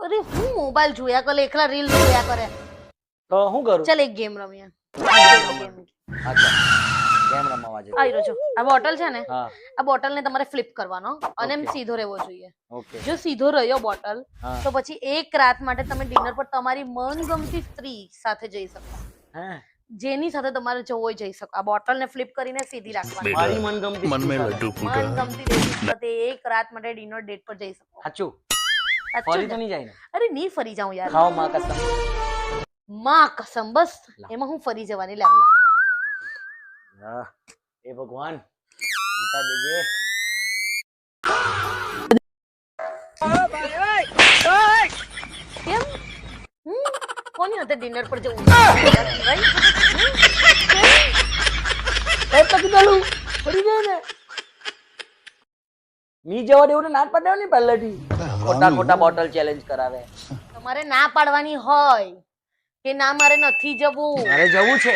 અરે હું મોબાઈલ જોયા કરે એકલા રીલ જોયા કરે. તો હું કરું? ચાલ એક ગેમ રમીએ. અચ્છા ગેમ રમવા જઈએ. આવી રહ્યો છો. આ બોટલ છે ને, હા આ બોટલ ને તમારે ફ્લિપ કરવાનો અને એમ Okay. સીધો રહેવો જોઈએ. ઓકે. જો સીધો રહ્યો બોટલ હા. તો પછી એક રાત માટે તમે ડિનર પર તમારી મનગમતી સ્ત્રી સાથે જઈ શકો. હે જેની સાથે તમારે જવું હોય જઈ શકો. આ બોટલ ને ફ્લિપ કરીને સીધી રાખવાની. મારી મનગમતી मन में સ્ત્રી लड्डू સાથે. फूटा મનગમતી લેડી સાથે એક રાત માટે ડિનર ડેટ પર જઈ શકો. સાચું સાચું ફરી ને? તો નહીં જાય ને? અરે નહીં ફરી જાઉં યાર. ખાઓ માં કસમ. માં કસમ બસ લા. એમાં હું ફરી જવાની લે. હા, એ ભગવાન જીતા દેજે. કેમ કોની સાથે ડિનર પર જવું છે? ભાઈ? એ તો કીધું ફરી જાય ને. મી જવા દેવું ને ના જ પાડ્યો ને પહેલેથી. ખોટા ખોટા બોટલ ચેલેન્જ કરાવે. તમારે ના પાડવાની હોય કે ના મારે નથી જવું. મારે જવું છે.